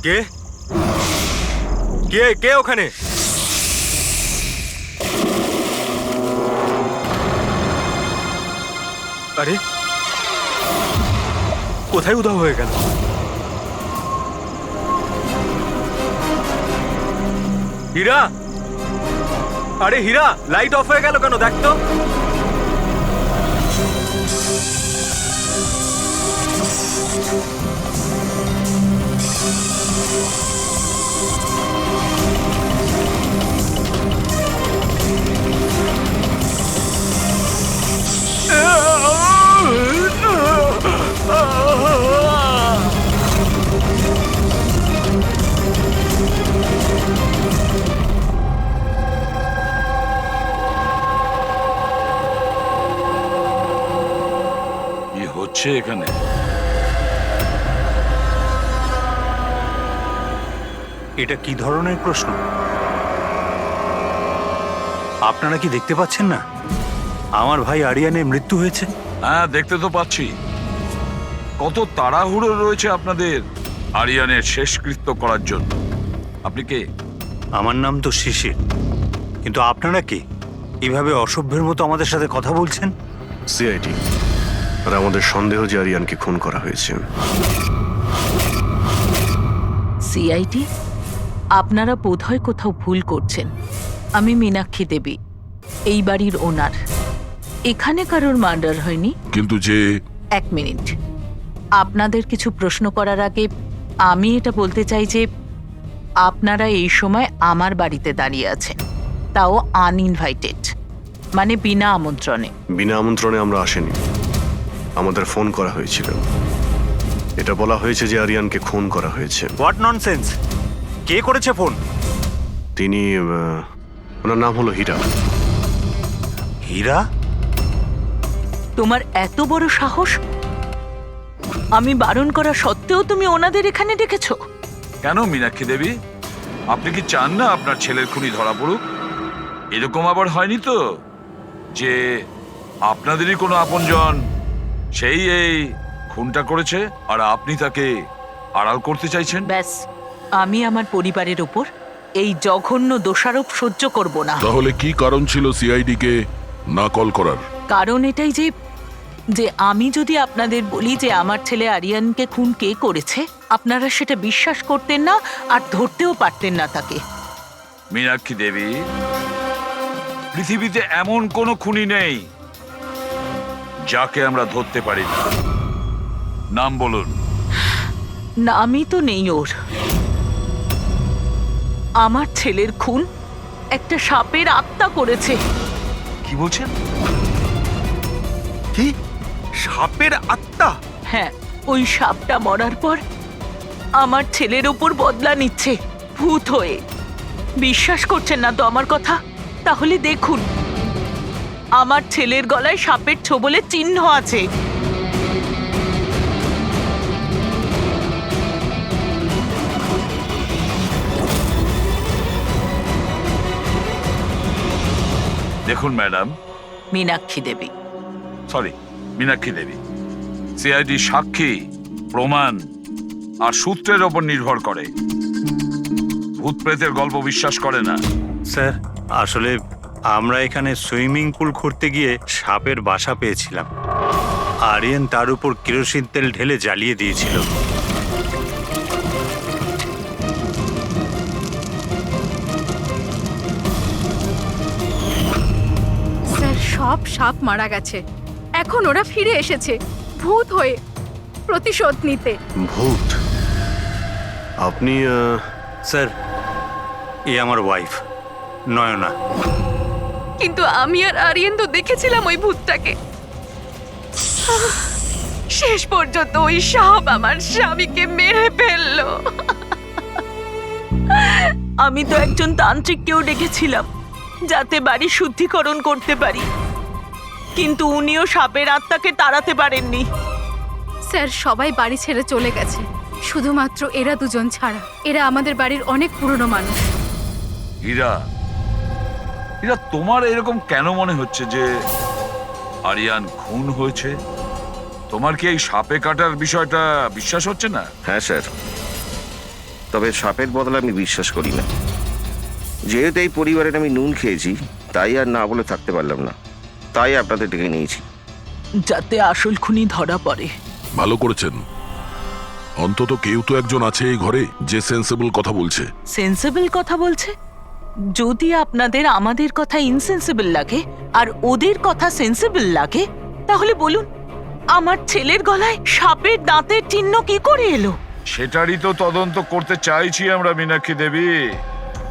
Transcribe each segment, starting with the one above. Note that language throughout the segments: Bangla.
কে কে কে ওখানে? আরে কোথায় উধাও হয়ে গেল? হীরা, আরে হীরা, লাইট অফ হয়ে গেল কেন? দেখ তো। কি হচ্ছে এখানে? এটা কি ধরনের প্রশ্ন? আপনারা কি দেখতে পাচ্ছেন না আমার ভাই আরিয়ানের মৃত্যু হয়েছে? হ্যাঁ, দেখতে তো পাচ্ছি। কত তাড়াহুড়ো রয়েছে আপনাদের আরিয়ানের শেষকৃত্য করার জন্য। আপনি কে? আমার নাম তো শিশির, কিন্তু আপনারা কি এইভাবে অসভ্যের মতো আমাদের সাথে কথা বলছেন? সিআইডি, আর আমাদের সন্দেহ যে আরিয়ানকে খুন করা হয়েছে। সিআইডি, আপনারা বোধহয় কোথাও ভুল করছেন। আমি মীনাক্ষী দেবী, এই বাড়ির ওনার। এখানে কারোর মার্ডার হয়নি। কিন্তু যে এক মিনিট, আপনাদের কিছু প্রশ্ন করার আগে আমি এটা বলতে চাই যে আপনারা এই সময় আমার বাড়িতে দাঁড়িয়ে আছেন, তাও আনইনভাইটেড, মানে বিনা আমন্ত্রণে। বিনা আমন্ত্রণে আমরা আসিনি, আমাদের ফোন করা হয়েছিল। এটা বলা হয়েছে যে আরিয়ানকে খুন করা হয়েছে। What nonsense! কে করেছে ফোন? তিনি ওনার নাম হলো হীরা। হীরা? তোমার এত বড় সাহস! আমি বারণ করা সত্ত্বেও তুমি ওনাদের এখানে ডেকেছো? কেন মীনাক্ষী দেবী, আপনি কি চান না আপনার ছেলের খুনি ধরা পড়ুক? এরকম আবার হয়নি তো যে আপনাদেরই কোনো আপনজন সেই এই খুনটা করেছে আর আপনি তাকে আড়াল করতে চাইছেন? ব্যাস, আমি আমার পরিবারের উপর এই জঘন্য দোষারোপ সহ্য করব না। তাহলে কি কারণ ছিল সিআইডি কে না কল করার? কারণ এটাই যে যে আমি যদি আপনাদের বলি যে আমার ছেলে আরিয়ানকে খুন কে করেছে, আপনারা সেটা বিশ্বাস করতেন না আর ধরতেও পারতেন না তাকে। মীনাক্ষী দেবী, পৃথিবীতে এমন কোনো খুনি নেই যাকে আমরা ধরতে পারি না। নাম বলুন। নামই তো নেই ওর। আমার ছেলের খুন একটা সাপের আত্মা করেছে। কি বলছেন? কি? সাপের আত্মা? হ্যাঁ, ওই সাপটা মরার পর আমার ছেলের উপর বদলা নিচ্ছে ভূত হয়ে। বিশ্বাস করছেন না তো আমার কথা? তাহলে দেখুন, আমার ছেলের গলায় সাপের ছোবলের চিহ্ন আছে। দেখুন ম্যাডাম, মীনাক্ষী দেবী। মীনাক্ষী দেবী, সিআইডি সাক্ষী, প্রমাণ আর সূত্রের ওপর নির্ভর করে। ভূত প্রেতের গল্প বিশ্বাস করে না। স্যার, আসলে আমরা এখানে সুইমিং পুল করতে গিয়ে সাপের বাসা পেয়েছিলাম। আরিয়ান তার উপর কেরোসিন তেল ঢেলে জ্বালিয়ে দিয়েছিল। স্যার, সব সাপ মারা গেছে। এখন ওরা ফিরে এসেছে ভূত হয়ে প্রতিশোধ নিতে। ভূত? আপনি স্যার, এ আমার ওয়াইফ নয়না। কিন্তু আমি আর আরিয়ান তো দেখেছিলাম ওই ভূতটাকে। শেষ পর্যন্ত ওই সাপ আমার স্বামীকে মেরে ফেললো। আমি তো একজন তান্ত্রিককেও ডেকেছিলাম যাতে বাড়ি শুদ্ধিকরণ করতে পারি, কিন্তু উনিও সাপের আত্মাকে তাড়াতে পারেননি। স্যার, সবাই বাড়ি ছেড়ে চলে গেছে, শুধুমাত্র এরা দুজন ছাড়া। এরা আমাদের বাড়ির অনেক পুরনো মানুষ। হীরা, তোমার এরকম কেন মনে হচ্ছে যে আরিয়ান খুন হয়েছে? তোমার কি এই সাপে কাটার বিষয়টা বিশ্বাস হচ্ছে না? হ্যাঁ স্যার, তবে সাপের বদলে আমি বিশ্বাস করি না। যেহেতু এই পরিবারের আমি নুন খেয়েছি, তাই আর না বলে থাকতে পারলাম না, তাই আপনাদের ডেকে নিয়েছি। যাতে আসল খুনি ধরা পড়ে। ভালো করেছেন। অন্তত কেউ তো একজন আছে এই ঘরে যে সেন্সেবল কথা বলছে। সেন্সিবল কথা বলছে? যদি আপনাদের আমাদের কথা ইনসেন্সিবল লাগে আর ওদের কথা সেন্সিবল লাগে, তাহলে বলুন আমার ছেলের গলায় সাপের দাঁতের চিহ্ন কি করে এলো? সেটারই তো তদন্ত করতে চাইছি আমরা মীনাক্ষী দেবী।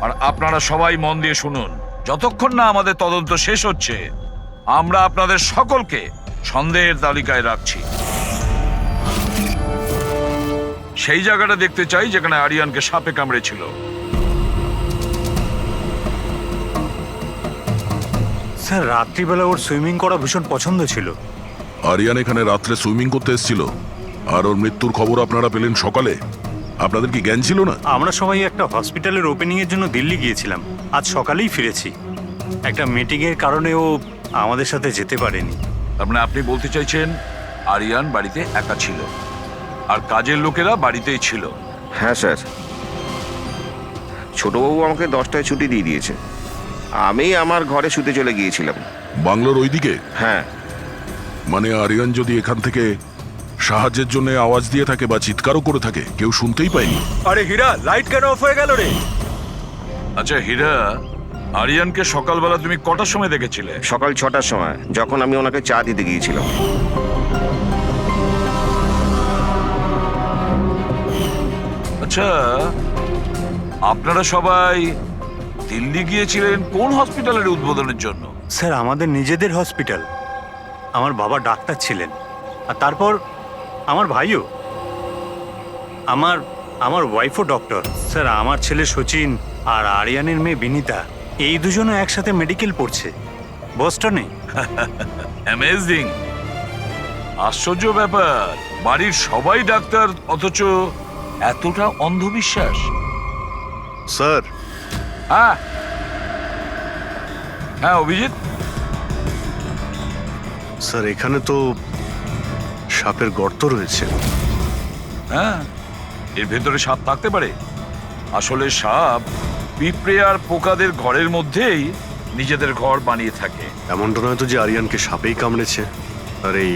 আর আপনারা সবাই মন দিয়ে শুনুন, যতক্ষণ না আমাদের তদন্ত শেষ হচ্ছে আমরা আপনাদের সকলকে সন্দেহের তালিকায় রাখছি। সেই জায়গাটা দেখতে চাই যেখানে আরিয়ানকে সাপে কামড়েছিল। স্যার রাত্রিবেলা ওর সুইমিং করা ভীষণ পছন্দ ছিল। আরিয়ান এখানে রাত্রে সুইমিং করতে এসেছিল আর ওর মৃত্যুর খবর আপনারা পেলেন সকালে। আপনাদের কি জ্ঞান ছিল না? আমরা সবাই একটা হসপিটালের ওপেনিং এর জন্য দিল্লি গিয়েছিলাম, আজ সকালেই ফিরেছি। একটা মিটিং এর কারণে ও আমাদের সাথে যেতে পারেনি। তার মানে আপনি বলতে চাইছেন আরিয়ান বাড়িতে একা ছিল আর কাজের লোকেরা বাড়িতেই ছিল? হ্যাঁ স্যার, ছোটবাবু আমাকে 10টায় ছুটি দিয়ে দিয়েছে। আমি আমার ঘরে শুতে চলে গিয়েছিলাম। বাংলোর ওইদিকে? হ্যাঁ। মানে আরিয়ান যদি এখান থেকে সাহায্যের জন্য আওয়াজ দিয়ে থাকে বা চিৎকারও করে থাকে, কেউ শুনতেই পায়নি। আরে হীরা, লাইট কেন অফ হয়ে গেল রে? আচ্ছা হীরা, আরিয়ানকে সকালবেলা তুমি কটার সময় দেখেছিলে? সকাল 6টার সময়, যখন আমি ওনাকে চা দিতে গিয়েছিলাম। আচ্ছা, আপনারা সবাই দিল্লি গিয়েছিলেন কোন হসপিটালের উদ্বোধনের জন্য? স্যার আমাদের নিজেদের হসপিটাল। আমার বাবা ডাক্তার ছিলেন, আর তারপর আমার ভাইও, আমার ওয়াইফও ডক্টর। স্যার আমার ছেলে সচিন আর আরিয়ানের মেয়ে বিনীতা, এই দুজনও একসাথে মেডিকেল পড়ছে বস্টনে। অ্যামেজিং, আশ্চর্য ব্যাপার। বাড়ির সবাই ডাক্তার অথচ এতটা অন্ধবিশ্বাস। স্যার, হ্যাঁ হ্যাঁ অভিজিৎ। স্যার এখানে তো সাপের গর্ত রয়েছে। হ্যাঁ, এর ভেতরে সাপ থাকতে পারে। আসলে সাপ পিঁপড়ে আর পোকাদের ঘরের মধ্যেই নিজেদের ঘর বানিয়ে থাকে। এমনটা নয় তো যে আরিয়ানকে সাপেই কামড়েছে আর এই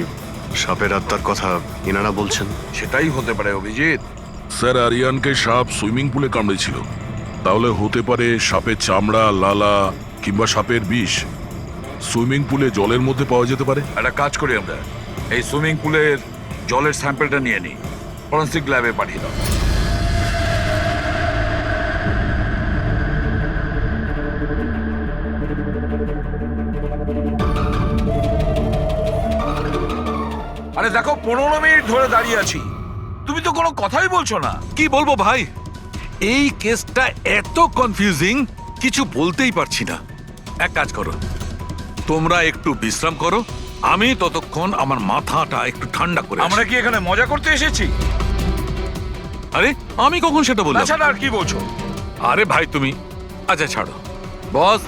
সাপের আত্মার কথা ইনারা বলছেন? সেটাই হতে পারে অভিজিৎ। স্যার আরিয়ানকে সাপ সুইমিং পুলে কামড়েছিল, তাহলে হতে পারে সাপের চামড়া, লালা কিংবা সাপের বিষ সুইমিং পুলে জলের মধ্যে পাওয়া যেতে পারে। একটা কাজ করি আমরা, এই সুইমিং পুলের জলের স্যাম্পলটা নিয়ে নিই, ফরেন্সিক ল্যাবে পাঠিয়ে দাও। আরে দেখো, 15 মিনিট ধরে দাঁড়িয়ে আছি, তুমি তো কোনো কথাই বলছো না। কি বলবো ভাই, এই কেসটা এত কনফিউজিং, কিছু বলতেই পারছি না। এক কাজ করো, তোমরা একটু বিশ্রাম করো, আমি ততক্ষণ আমার মাথাটা একটু ঠান্ডা করে আমরা কি এখানে মজা করতে এসেছি? আরে আমি কখন সেটা বললাম? তাছাড়া আর কি বলছো? আরে ভাই তুমি, আচ্ছা ছাড়ো। বস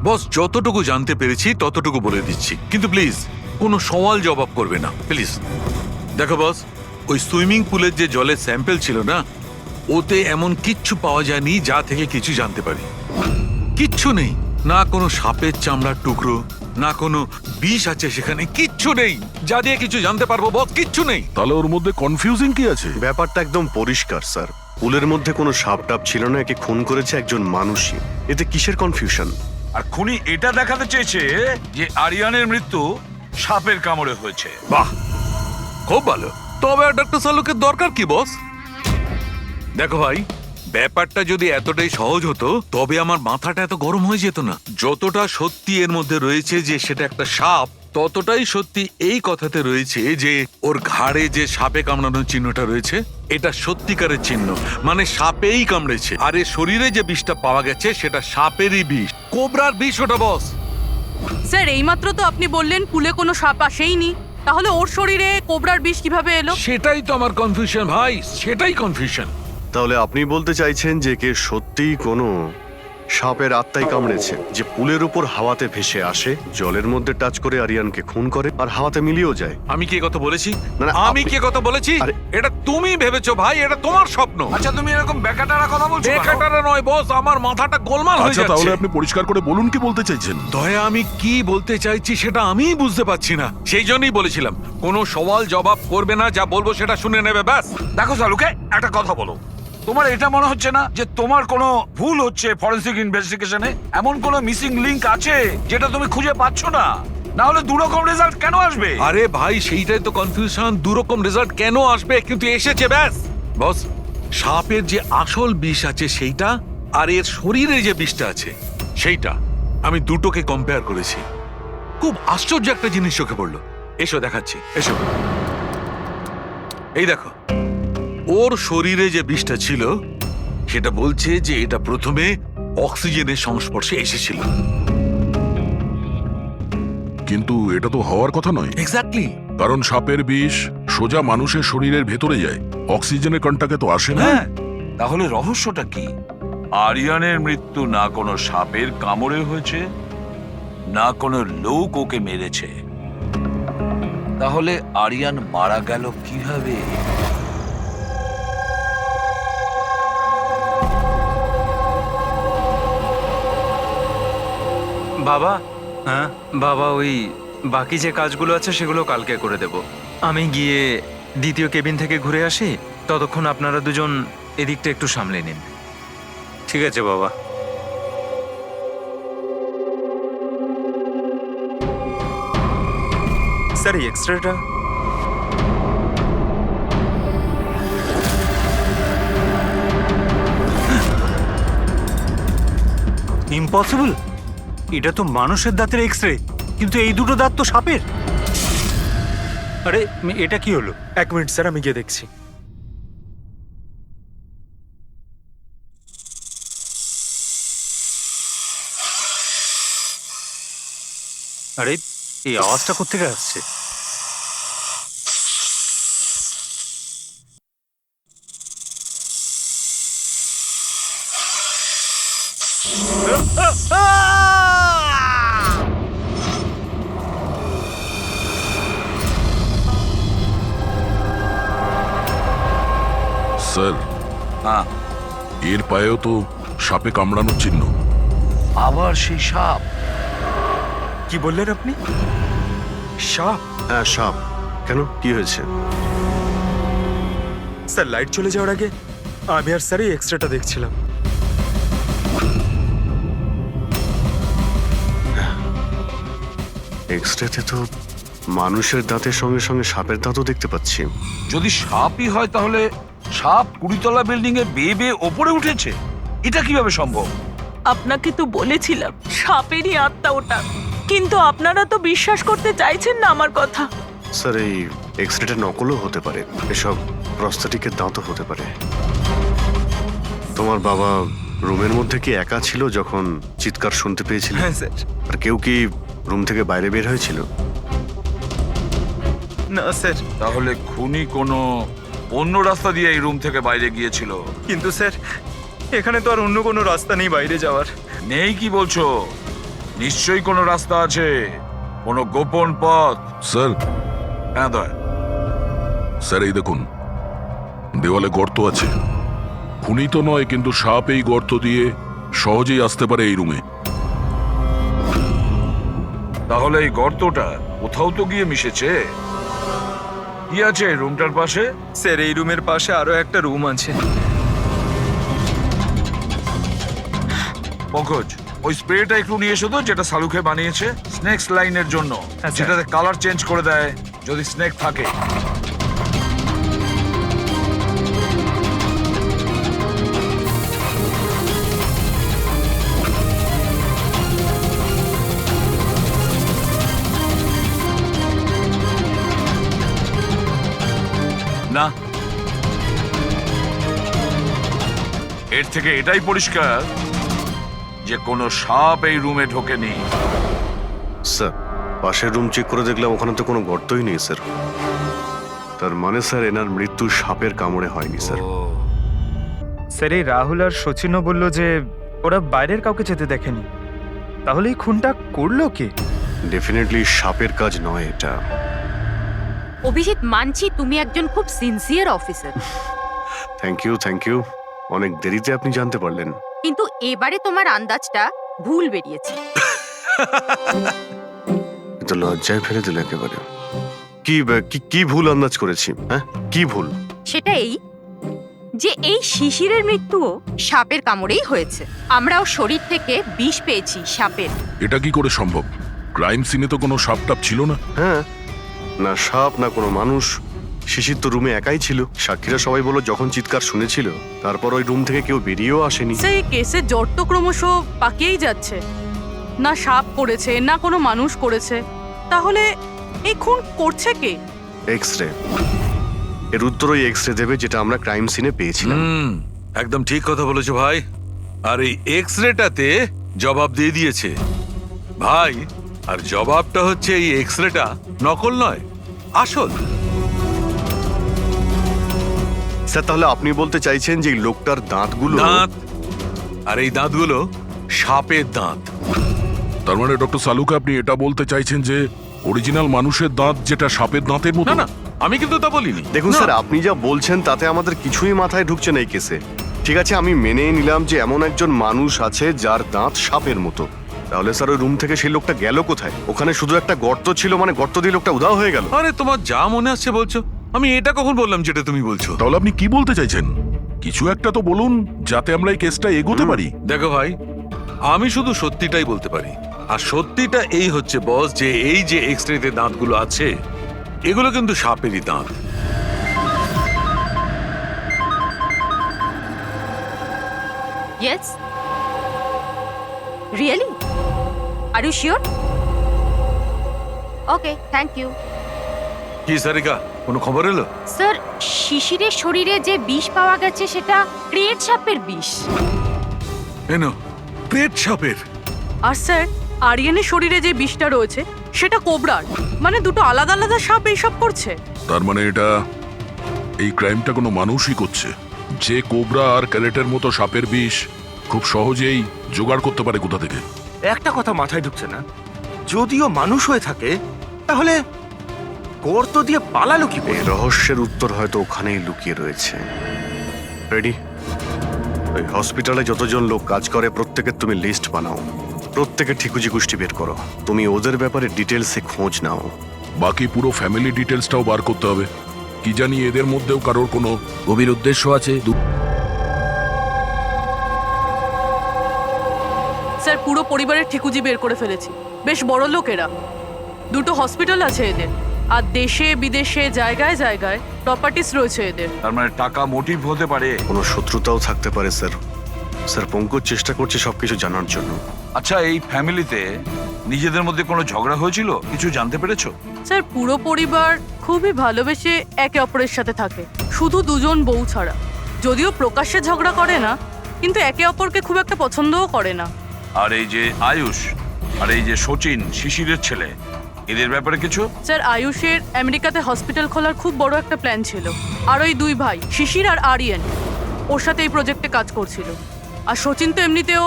বস যতটুকু জানতে পেরেছি ততটুকু বলে দিচ্ছি, কিন্তু প্লিজ কোনো সওয়াল জবাব করবে না প্লিজ। দেখো বস, ওই সুইমিং পুলের যে জলের স্যাম্পল ছিল না, ওতে এমন কিচ্ছু পাওয়া যায়নি যা থেকে কিছু জানতে পারি। কিচ্ছু নেই, না কোনো সাপের চামড়ার টুকরো, না কোনো বিষ আছে সেখানে, কিচ্ছু নেই যা দিয়ে কিছু জানতে পারবো বস, কিচ্ছু নেই। তাহলে ওর মধ্যে কনফিউজিং কি আছে? ব্যাপারটা একদম পরিষ্কার স্যার। পুলের মধ্যে কোনো সাপ টাপ ছিল না, একে খুন করেছে একজন মানুষই। এতে কিসের কনফিউশন? আর খুনি এটা দেখাতে চেয়েছে যে আরিয়ানের মৃত্যু সাপের কামড়ে হয়েছে। বাহ, খুব ভালো। তবে আর ডক্টর সালুকের দরকার কি বস? দেখো ভাই, ব্যাপারটা যদি এতটাই সহজ হতো তবে আমার মাথাটা এত গরম হয়ে যেত না। যতটা সত্যি এর মধ্যে রয়েছে যে সেটা একটা সাপ, ততটাই সত্যি এই কথাতে রয়েছে যে ওর ঘাড়ে যে সাপে কামড়ানোর চিহ্নটা রয়েছে এটা সত্যিকারের চিহ্ন, মানে সাপেই কামড়েছে। আর এর শরীরে যে বিষটা পাওয়া গেছে সেটা সাপেরই বিষ, কোবরার বিষ ওটা বস। স্যার এইমাত্র তো আপনি বললেন পুলে কোনো সাপ আসেইনি, তাহলে ওর শরীরে কোবরার বিষ কিভাবে এলো? সেটাই তো আমার কনফিউশন ভাই, সেটাই কনফিউশন। তাহলে আপনি বলতে চাইছেন যে কে সত্যিই কোনো সাপের আত্মাই কামড়েছে, যে পুলের উপর হাওয়াতে ভেসে আসে, জলের মধ্যে টাচ করে আরিয়ানকে খুন করে আর হাওয়াতে মিলিয়েও যায়। আমি কি কথা বলেছি? না, না, আমি আপনি- কি কথা বলেছি? আরে- এটা তুমি ভেবেছো ভাই, এটা তোমার স্বপ্ন। আচ্ছা তুমি এরকম বেকাটারা কথা বলছো কেন? বেকারটা নয় বস, আমার মাথাটা গোলমাল হয়ে আচ্ছা তাহলে যাচ্ছে। আপনি পরিষ্কার করে বলুন কি বলতে চাইছেন। দয়া, আমি কি বলতে চাইছি সেটা আমিই বুঝতে পারছি না। সেই জন্যই বলেছিলাম কোনো সওয়াল জবাব করবে না, যা বলবো সেটা শুনে নেবে ব্যাস। দেখো সালুকে, একটা কথা বলো, তোমার এটা মনে হচ্ছে না যে তোমার কোনো ভুল হচ্ছে ফরেনসিক ইনভেস্টিগেশনে? এমন কোনো মিসিং লিংক আছে যেটা তুমি খুঁজে পাচ্ছ না? না হলে দুরকম রেজাল্ট কেন আসবে? আরে ভাই, সেইটাই তো কনফিউশন। দুরকম রেজাল্ট কেন আসবে, কিন্তু এসেছে ব্যাস। বস, সাপের যে আসল বিষ আছে সেইটা, আর এর শরীরে যে বিষটা আছে সেইটা, আমি দুটোকে কম্পেয়ার করেছি। খুব আশ্চর্য একটা জিনিস চোখে পড়লো। এসো দেখাচ্ছি, এসো। এই দেখো, ওর শরীরে যে বিষটা ছিল সেটা বলছে যে এটা প্রথমে অক্সিজেনের সংস্পর্শে এসেছিল। কিন্তু এটা তো হওয়ার কথা নয়, এক্স্যাক্টলি। কারণ সাপের বিষ সোজা মানুষের শরীরের ভেতরে যায়, অক্সিজেনের কন্টাক্টে তো আসে না। হ্যাঁ, তাহলে রহস্যটা কি? আরিয়ানের মৃত্যু না কোনো সাপের কামড়ে হয়েছে, না কোনো লোক ওকে মেরেছে। তাহলে আরিয়ান মারা গেল কিভাবে? বাবা, হ্যাঁ, বাবা, ওই বাকি যে কাজগুলো আছে সেগুলো কালকে করে দেব। আমি গিয়ে দ্বিতীয় কেবিন থেকে ঘুরে আসি, ততক্ষণ আপনারা দুজন এদিকটা একটু সামলে নিন। ঠিক আছে বাবা। স্যার, এই এক্সট্রাটা ইম্পসিবল, এটা তো মানুষের দাঁতের এক্স রে, কিন্তু এই দুটো দাঁত তো সাপের। আরে এটা কি হলো? 1 মিনিট স্যার, আমি গিয়ে দেখছি। আরে এই আওয়াজটা কোত্থেকে আসছে? স্যার, হ্যাঁ, এর পায়েও তো সাপে কামড়ানোর চিহ্ন। আবার সেই সাপ? কি বললেন আপনি? সাপ? হ্যাঁ সাপ। কেন, কি হয়েছে? স্যার, লাইট চলে যাওয়ার আগে আমি আর স্যার এই এক্সট্রাটা দেখছিলাম। এক্সরেতে তো মানুষের দাঁতের সঙ্গে সঙ্গে সাপের দাঁতও দেখতে পাচ্ছি। যদি সাপই হয় তাহলে সাপ 20তলা বিল্ডিং এ বেয়ে বেয়ে ওপরে উঠেছে, এটা কিভাবে সম্ভব? আপনাকে তো বলেছিলাম সাপেরই আত্মা ওটা, কিন্তু আপনারা তো বিশ্বাস করতে চাইছেন না আমার কথা। স্যার, এই এক্সরেটা নকলও হতে পারে, এসব প্রস্থেটিকের দাঁতও হতে পারে। তোমার বাবা রুমের মধ্যে কি একা ছিল যখন চিৎকার শুনতে পেয়েছিল? হ্যাঁ স্যার। আর কেউ কি রুম থেকে বাইরে বের হয়েছিল? না স্যার, তাহলে খুনি কোনো অন্য রাস্তা দিয়ে এই রুম থেকে বাইরে গিয়েছিল। কিন্তু স্যার এখানে তো আর অন্য কোনো রাস্তা নেই বাইরে যাওয়ার। নেই কি বলছো? নিশ্চয়ই কোনো রাস্তা আছে, কোনো গোপন পথ। স্যার, হ্যাঁ দয়, স্যার এই দেখুন, দেওয়ালে গর্ত আছে। খুনি তো নয়, কিন্তু সাপ এই গর্ত দিয়ে সহজেই আসতে পারে এই রুমে। তাহলে এই গর্তটা কোথাও তো গিয়ে মিশেছে। কি আছে এই রুমটার পাশে? স্যার, এই রুমের পাশে আরো একটা রুম আছে। পঙ্কজ, ওই স্প্রেটা একটু নিয়ে এসো তো, যেটা সালুকে বানিয়েছে স্নেক লাইনের জন্য, হ্যাঁ, স্যার। যেটাতে কালার চেঞ্জ করে দেয় যদি স্নেক থাকে। না, এর থেকে এটাই পরিষ্কার যে কোনো সাপ এই রুমে ঢোকেনি। স্যার, পাশের রুম চেক করে দেখলাম ওখানে তো কোনো গর্তই নেই স্যার। তার মানে স্যার এনার মৃত্যু সাপের কামড়ে হয়নি স্যার। স্যার, এই রাহুল আর সচিনও বলল যে ওরা বাইরের কাউকে যেতে দেখেনি, তাহলে এই খুনটা করলো কে? ডেফিনেটলি সাপের কাজ নয় এটা। অভিজিৎ, মানছি তুমি একজন খুব সিনসিয়ার অফিসার, থ্যাংক ইউ। অনেক দেরিতে আপনি জানতে পারলেন। কিন্তু এবারে তোমার আন্দাজটা ভুল বেরিয়েছে। কিন্তু লজ্জায় ফেলে দিল একেবারে। কি ভুল আন্দাজ করেছি? হ্যাঁ, কি ভুল? সেটা এই যে এই শিশিরের মৃত্যুও সাপের কামড়েই হয়েছে। আমরাও শরীর থেকে বিষ পেয়েছি সাপের। এটা কি করে সম্ভব? ক্রাইম সিনে তো কোনো সাপ টাপ ছিল না। হ্যাঁ, না সাপ না কোনো মানুষ। শিশির তো রুমে একাই ছিল। সাক্ষীরা সবাই বলল যখন চিৎকার শুনেছিল তারপর ওই রুম থেকে কেউ বেরিয়েও আসেনি। সেই কেসের জট তো ক্রমশ পাকিয়েই যাচ্ছে। না সাপ করেছে না কোনো মানুষ করেছে, তাহলে এই খুন করছে কে? এক্স-রে। এর উত্তর ওই এক্স-রে দেবে যেটা আমরা ক্রাইম সিনে পেয়েছিলাম। একদম ঠিক কথা বলেছো ভাই। আর এই এক্সরেটাতে জবাব দিয়ে দিয়েছে ভাই। আর জবাবটা হচ্ছে এই এক্সরেটা নকল নয়, আসল। স্যার, তাহলে আপনি বলতে চাইছেন যে এই লোকটার দাঁতগুলো? দাঁত, আর এই দাঁতগুলো সাপের দাঁত। তার মানে ডক্টর সালুকে আপনি এটা বলতে চাইছেন যে অরিজিনাল মানুষের দাঁত যেটা সাপের দাঁতের মতো? না না, আমি কিন্তু তা বলিনি। দেখুন না। স্যার, আপনি যা বলছেন তাতে আমাদের কিছুই মাথায় ঢুকছে না এই কেসে। ঠিক আছে, আমি মেনে নিলাম যে এমন একজন মানুষ আছে যার দাঁত সাপের মতো। তাহলে স্যার ওই রুম থেকে সেই লোকটা গেল কোথায়? ওখানে শুধু একটা গর্ত ছিল, মানে গর্ত দিয়ে লোকটা উধাও হয়ে গেল। আরে তোমার যা মনে আসছে বলছো, আমি এটা কখন বললাম যেটা তুমি বলছো? তাহলে আপনি কি বলতে চাইছেন? কিছু একটা তো বলুন যাতে আমরা এই কেসটা এগোতে পারি। দেখো ভাই, আমি শুধু সত্যিটাই বলতে পারি। আর সত্যিটা এই হচ্ছে বস, যে এই যে এক্সরেতে দাঁতগুলো আছে এগুলো কিন্তু সাপেরই দাঁত। Yes, really? Are you sure? Okay, thank you. কি সারিকা, কোনো খবর এলো? স্যার, শিশিরের শরীরে যে বিষ পাওয়া গেছে সেটা ক্রিয়েট সাপের বিষ। এনো, পেট সাপের। আর স্যার, আরিয়ানের শরীরে যে বিষটা রয়েছে সেটা কোবরার। মানে দুটো আলাদা আলাদা সাপ এইসব করছে। তার মানে এটা এই ক্রাইমটা কোনো মানুষই করছে, যে কোবরা আর ক্যারেটের মতো সাপের বিষ খুব সহজেই জোগাড় করতে পারে কোথা থেকে। একটা কথা মাথায় ঢুকছে না, যদিও মানুষ হয়ে থাকে তাহলে গর্ত দিয়ে পালালো কি করে? এই রহস্যের উত্তর হয়তো ওখানেই লুকিয়ে রয়েছে। রেডি? ওই হসপিটালে যতজন লোক কাজ করে প্রত্যেকের তুমি লিস্ট বানাও, প্রত্যেকের ঠিকুজি কুষ্টি বের করো। তুমি ওদের ব্যাপারে ডিটেলসে খোঁজ নাও। বাকি পুরো ফ্যামিলি ডিটেলসটাও বার করতে হবে। কি জানি এদের মধ্যেও কারোর কোনো গভীর উদ্দেশ্য আছে। স্যার, পুরো পরিবারের ঠিকুজি বের করে ফেলেছি। বেশ বড় লোক এরা। দুটো হসপিটাল আছে এদের, আর দেশে বিদেশে জায়গায় জায়গায় প্রপার্টিস রয়েছে এদের। তার মানে টাকা মোটিভ হতে পারে। কোনো শত্রুতাও থাকতে পারে স্যার। স্যার, পঙ্কজ চেষ্টা করছে সবকিছু জানার জন্য। আচ্ছা, এই ফ্যামিলিতে নিজেদের মধ্যে কোনো ঝগড়া হয়েছিল? কিছু জানতে পেরেছো? স্যার, পুরো পরিবার খুবই ভালোবেসে একে অপরের সাথে থাকে, শুধু দুজন বউ ছাড়া। যদিও প্রকাশ্যে ঝগড়া করে না, কিন্তু একে অপরকে খুব একটা পছন্দও করে না। আর এই যে আয়ুষ আর এই যে সচিন, শিশিরের ছেলে, এদের ব্যাপারে কিছু? স্যার, আয়ুষের আমেরিকাতে হসপিটাল খোলার খুব বড় একটা প্ল্যান ছিল। আর ওই দুই ভাই শিশির আর আরিয়ান ওর সাথে এই প্রজেক্টে কাজ করছিল। আর সচিন তো এমনিতেও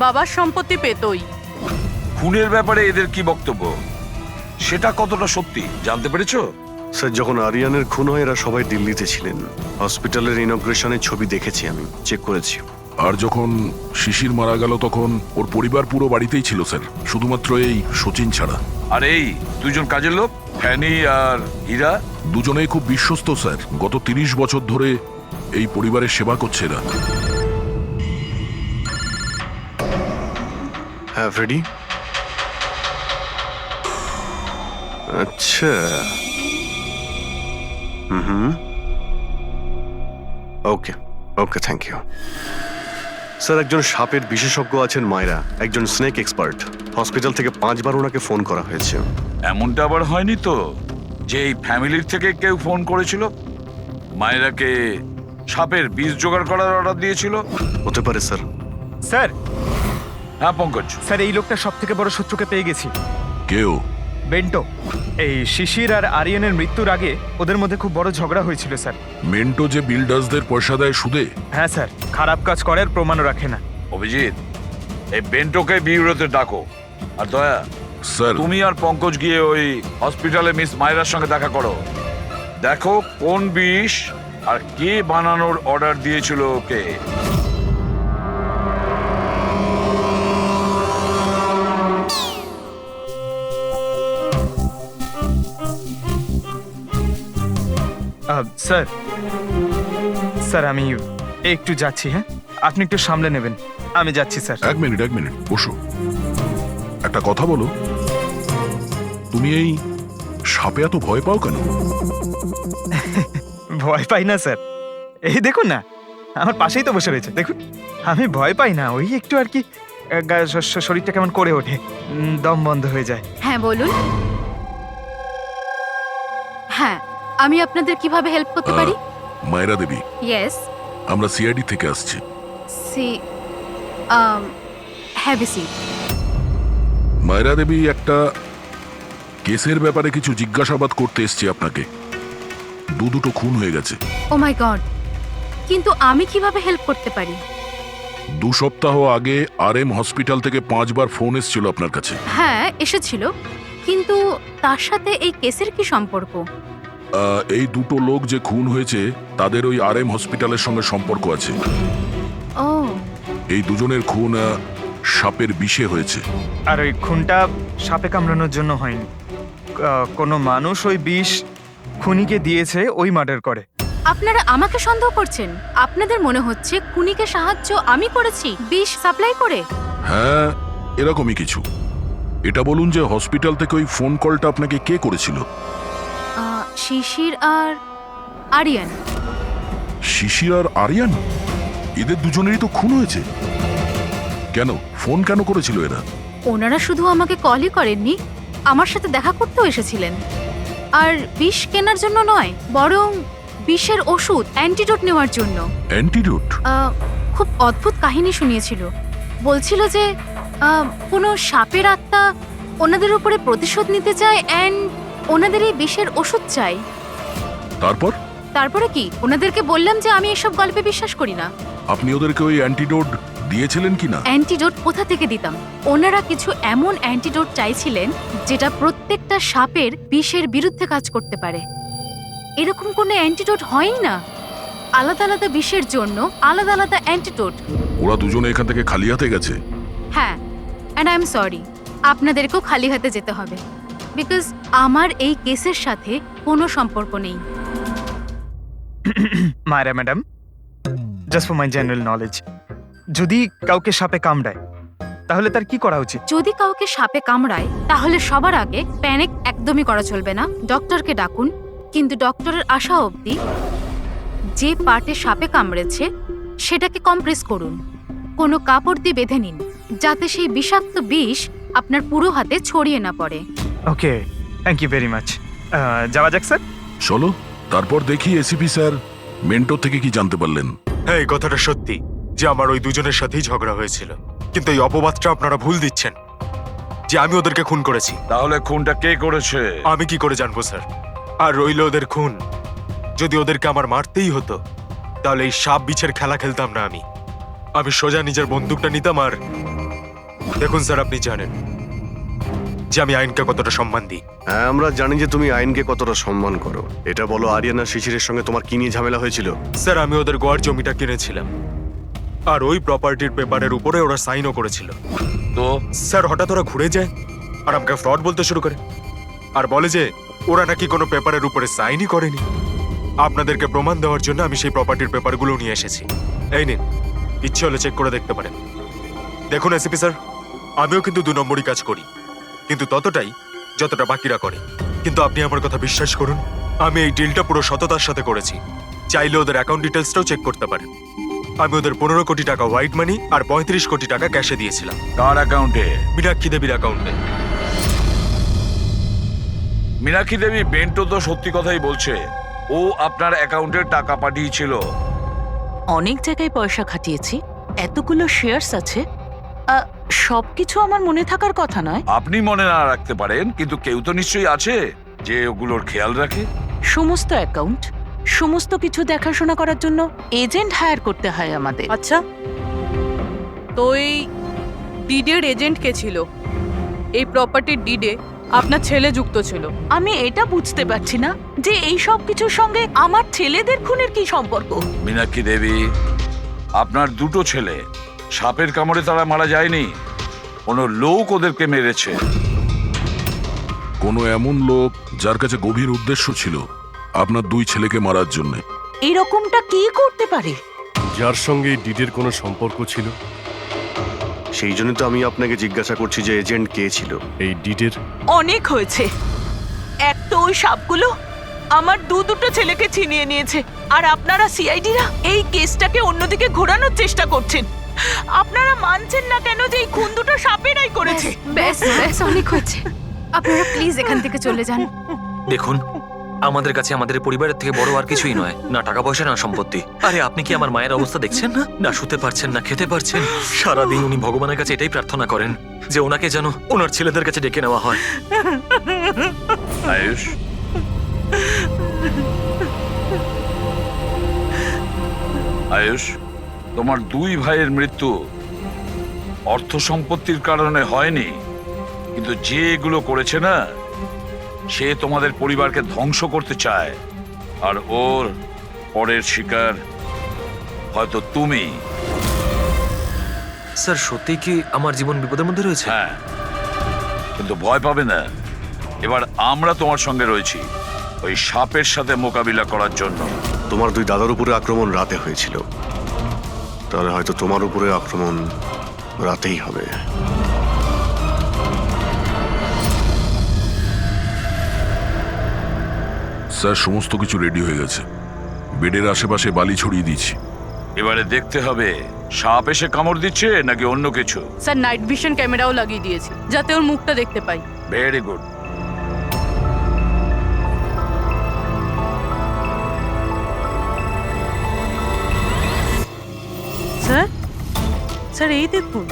বাবার সম্পত্তি পেতই। খুনের ব্যাপারে এদের কি বক্তব্য, সেটা কতটা সত্যি জানতে পেরেছো? স্যার, যখন আরিয়ানের খুন হয় এরা সবাই দিল্লিতে ছিলেন। হসপিটালের ইনগ্রেশনের ছবি দেখেছি, আমি চেক করেছি। আর যখন শিশির মারা গেল তখন ওর পরিবার পুরো বাড়িতেই ছিল স্যার, শুধুমাত্র এই সচিন ছাড়া। আর এই দুজন কাজের লোক, ফ্যানি আর হীরা, দুজনেই খুব বিশ্বস্ত স্যার। গত 30 বছর ধরে এই পরিবারের সেবা করছে এরা। হ্যাঁ ফ্রেডি। আচ্ছা, ওকে ওকে, থ্যাংক ইউ স্যার। একজন সাপের বিশেষজ্ঞ আছেন মায়রা, একজন স্নেক এক্সপার্ট। হসপিটাল থেকে 5 বার ওনাকে ফোন করা হয়েছে। এমনটা আবার হয়নি তো যে এই ফ্যামিলির থেকে কেউ ফোন করেছিল, মায়েরাকে সাপের বীজ জোগাড় করার অর্ডার দিয়েছিল? হতে পারে স্যার। স্যার, হ্যাঁ পঙ্কজ। স্যার, এই লোকটা সব থেকে বড় শত্রুকে পেয়ে গেছি। কেউ? বেন্টো। এই শিশির আর আরিয়ানের মৃত্যুর আগে ওদের মধ্যে খুব বড় ঝগড়া হয়েছিল স্যার। মেন্টো যে বিল্ডার্সদের পয়সা দেয় সুদে? হ্যাঁ স্যার, খারাপ কাজ করার প্রমাণও রাখে না। অভিজিৎ, এই বেন্টোকে বিউরোতে ডাকো। আর দয়া, স্যার তুমি আর পঙ্কজ গিয়ে ওই হসপিটালে মিস মায়রার সঙ্গে দেখা করো। দেখো কোন বিষ আর কে বানানোর অর্ডার দিয়েছিল ওকে। স্যার স্যার আমি একটু যাচ্ছি, হ্যাঁ আপনি একটু সামলে নেবেন, আমি যাচ্ছি স্যার। এক মিনিট বসো। একটা কথা বলো, তুমি এই সাপে এত ভয় পাও কেন? ভয় পাই না স্যার, এই দেখুন না আমার পাশেই তো বসে রয়েছে, দেখুন আমি ভয় পাই না, ওই একটু আর কি শরীরটা কেমন করে ওঠে, দম বন্ধ হয়ে যায়। হ্যাঁ বলুন। হ্যাঁ, আমি আপনাদের কিভাবে হেল্প করতে পারি? মায়রা দেবী, ইয়েস। আমরা সিআইডি থেকে আসছি। See have a seat. Myra Devi, একটা কেসের ব্যাপারে কিছু জিজ্ঞাসাবাদ করতে এসছি আপনাকে। দুটো খুন হয়ে গেছে। ও মাই গড, কিন্তু আমি কিভাবে হেল্প করতে পারি? 2 সপ্তাহ আগে RM হসপিটাল থেকে 5 বার ফোন এসেছিল আপনার কাছে। হ্যাঁ এসেছিল, কিন্তু তার সাথে এই কেসের কি সম্পর্ক? এই 2 লোক যে খুন হয়েছে তাদের ওই RM হসপিটালের সঙ্গে সম্পর্ক আছে। ও, এই দুজনের খুন সাপের বিষে হয়েছে। আর ওই খুনটা সাপে কামড়ানোর জন্য হয়নি, কোনো মানুষ ওই বিষ খুনিকে দিয়েছে, ওই মার্ডার করে। আপনারা আমাকে সন্দেহ করছেন? আপনাদের মনে হচ্ছে খুনিকে সাহায্য আমি করেছি বিষ সাপ্লাই করে? হ্যাঁ, এরকমই কিছু। এটা বলুন যে হসপিটাল থেকে ওই ফোন কলটা আপনাকে কে করেছিল? শিশির আর আরিয়ান। শিশির আর আরিয়ান? এদের দুজনেরই তো খুন হয়েছে। কেন, ফোন কেন করেছিল এরা? ওনারা শুধু আমাকে কলই করেননি, আমার সাথে দেখা করতেও এসেছিলেন। আর বিষ কেনার জন্য নয়, বরং বিষের ওষুধ অ্যান্টিডোট নেওয়ার জন্য। অ্যান্টিডোট? খুব অদ্ভুত কাহিনী শুনিয়েছিল। বলছিল যে কোনো সাপের আত্মা ওনাদের উপরে প্রতিশোধ নিতে চায় অ্যান্ড ওনাদের এই বিষের ওষুধ চাই। তারপরে কি? ওনাদেরকে বললাম যে আমি এসব গল্পে বিশ্বাস করি না। আপনি ওদেরকে ওই অ্যান্টিডোট দিয়েছিলেন কিনা? অ্যান্টিডোট কোথা থেকে দিতাম? ওনারা কিছু এমন অ্যান্টিডোট চাইছিলেন যেটা প্রত্যেকটা সাপের বিষের বিরুদ্ধে কাজ করতে পারে। এরকম কোনো অ্যান্টিডোট হয়ই না। আলাদা আলাদা বিষের জন্য আলাদা আলাদা অ্যান্টিডোট। ওরা দুজনে এখান থেকে খালি হাতে গেছে? হ্যাঁ, অ্যান্ড আই এম সরি, আপনাদেরকেও খালি হাতে যেতে হবে, বিকজ আমার এই কেসের সাথে কোনো সম্পর্ক নেই। Myra madam, just for my general knowledge, যদি কাউকে সাপে কামড়ায় তাহলে তার কি করা উচিত? যদি কাউকে সাপে কামড়ায় তাহলে সবার আগে প্যানিক একদমই করা চলবে না। ডক্টরকে ডাকুন, কিন্তু ডক্টরের আসা অবধি যে পার্টে সাপে কামড়েছে সেটাকে কম্প্রেস করুন, কোনো কাপড় দিয়ে বেঁধে নিন, যাতে সেই বিষাক্ত বিষ আপনার পুরো হাতে ছড়িয়ে না পড়ে। ওকে, থ্যাংক ইউ ভেরি মাচ। যাওয়া যাক স্যার। চলো, তারপর দেখি এসিপি স্যার মেন্টর থেকে কি জানতে পারলেন। হ্যাঁ, এই কথাটা সত্যি যে আমার ওই দুজনের সাথেই ঝগড়া হয়েছিল, কিন্তু এই অপবাদটা আপনারা ভুল দিচ্ছেন যে আমি ওদেরকে খুন করেছি। তাহলে খুনটা কে করেছে? আমি কি করে জানবো স্যার? আর রইল ওদের খুন, যদি ওদেরকে আমার মারতেই হতো তাহলে এই সাপ বিছের খেলা খেলতাম না। আমি সোজা নিজের বন্দুকটা নিতাম। আর দেখুন স্যার, আপনি জানেন যে আমি আইনকে কতটা সম্মান দিই। হ্যাঁ, আমরা জানি যে তুমি আইনকে কতটা সম্মান করো। এটা বলো, আরিয়ান আর শিশিরের সঙ্গে তোমার কি নিয়ে ঝামেলা হয়েছিল? স্যার, আমি ওদের গোয়ার জমিটা কিনেছিলাম, আর ওই প্রপার্টির পেপারের উপরে ওরা সাইনও করেছিল। তো স্যার, হঠাৎ ওরা ঘুরে যায় আর আমাকে ফ্রড বলতে শুরু করে, আর বলে যে ওরা নাকি কোনো পেপারের উপরে সাইনই করেনি। আপনাদেরকে প্রমাণ দেওয়ার জন্য আমি সেই প্রপার্টির পেপারগুলো নিয়ে এসেছি। এই নিন, ইচ্ছে হলে চেক করে দেখতে পারেন। দেখুন এসিপি স্যার, আমিও কিন্তু 2 নম্বরই কাজ করি, কিন্তু ততটাই যতটা বাকিরা করে। কিন্তু আপনি আমার কথা বিশ্বাস করুন, আমি এই ডিলটা পুরো সততার সাথে করেছি। চাইলে ওদের অ্যাকাউন্ট ডিটেলসটাও চেক করতে পারেন। আমি ওদের 15 কোটি টাকা হোয়াইট মানি আর 35 কোটি টাকা ক্যাশে দিয়েছিলাম। কার অ্যাকাউন্টে? মীনাক্ষী দেবীর অ্যাকাউন্টে। মীনাক্ষী দেবী বেন্টো তো সত্যি কথাই বলছে, ও আপনার অ্যাকাউন্টে টাকা পাঠিয়েছিল। অনেক জায়গায় পয়সা খাটিয়েছি, এতগুলো শেয়ারস আছে, সবকিছু আমার মনে থাকার কথা নয়। আপনি মনে না রাখতে পারেন, কিন্তু কেউ তো নিশ্চয়ই আছে যে ওগুলোর খেয়াল রাখে। সমস্ত অ্যাকাউন্ট, সমস্ত কিছু দেখাশোনা করার জন্য এজেন্ট হায়ার করতে হয় আমাদের। আচ্ছা, তো এই ডিডের এজেন্ট কে ছিল? এই প্রপার্টির ডিডে আপনার ছেলে যুক্ত ছিল। আমি এটা বুঝতে পারছি না যে এই সব কিছুর সঙ্গে আমার ছেলেদের খুনের কি সম্পর্ক। মীনাক্ষী দেবী, আপনার দুটো ছেলে সাপের কামড়ে তারা মারা যায়নি, কোনো লোক ওদেরকে মেরেছে। কোনো এমন লোক যার কাছে গভীর উদ্দেশ্য ছিল আপনার দুই ছেলেকে মারার জন্য। এরকমটা কি করতে পারে? যার সঙ্গে এই ডিডের কোনো সম্পর্ক ছিল। সেই জন্য তো আমি আপনাকে জিজ্ঞাসা করছি যে এজেন্ট কে ছিল এই ডিডের। অনেক হয়েছে। এক তো ওই সাপগুলো আমার দুটো ছেলেকে ছিনিয়ে নিয়েছে, আর আপনারা সিআইডিরা এই কেসটাকে অন্যদিকে ঘোরানোর চেষ্টা করছেন। আপনারা মানছেন না কেন যে এই খুন দুটো সাপেরাই করেছে? ব্যাস ব্যাস, অনেক হচ্ছে। আপনারা প্লিজ এখান থেকে চলে যান। দেখুন, আমাদের কাছে আমাদের পরিবারের থেকে বড় আর কিছুই নয়, না টাকা পয়সা না সম্পত্তি। আরে আপনি কি আমার মায়ের অবস্থা দেখছেন না? না শুতে পারছেন না খেতে পারছেন। সারাদিন উনি ভগবানের কাছে এটাই প্রার্থনা করেন যে ওনাকে যেন ওনার ছেলেদের কাছে ডেকে নেওয়া হয়। আয়ুষ, আয়ুষ, তোমার দুই ভাইয়ের মৃত্যু অর্থ সম্পত্তির কারণে হয়নি, কিন্তু যে এগুলো করেছে না, সে তোমাদের পরিবারকে ধ্বংস করতে চায়, আর ওর পরের শিকার হয়তো তুমি। স্যার, সত্যি কি আমার জীবন বিপদের মধ্যে রয়েছে? হ্যাঁ, কিন্তু ভয় পাবে না, এবার আমরা তোমার সঙ্গে রয়েছি ওই সাপের সাথে মোকাবিলা করার জন্য। তোমার দুই দাদার উপরে আক্রমণ রাতে হয়েছিল, তাহলে হয়তো তোমার উপরে আক্রমণ রাতেই হবে। স্যার, সমস্ত কিছু রেডি হয়ে গেছে। বেডের আশেপাশে বালি ছড়িয়ে দিচ্ছি। এবারে দেখতে হবে সাপ এসে কামড় দিচ্ছে নাকি অন্য কিছু। স্যার, নাইট ভিশন ক্যামেরাও লাগিয়ে দিয়েছি যাতে ওর মুখটা দেখতে পাই। Very good. স্যার, স্যার এই দেখুন,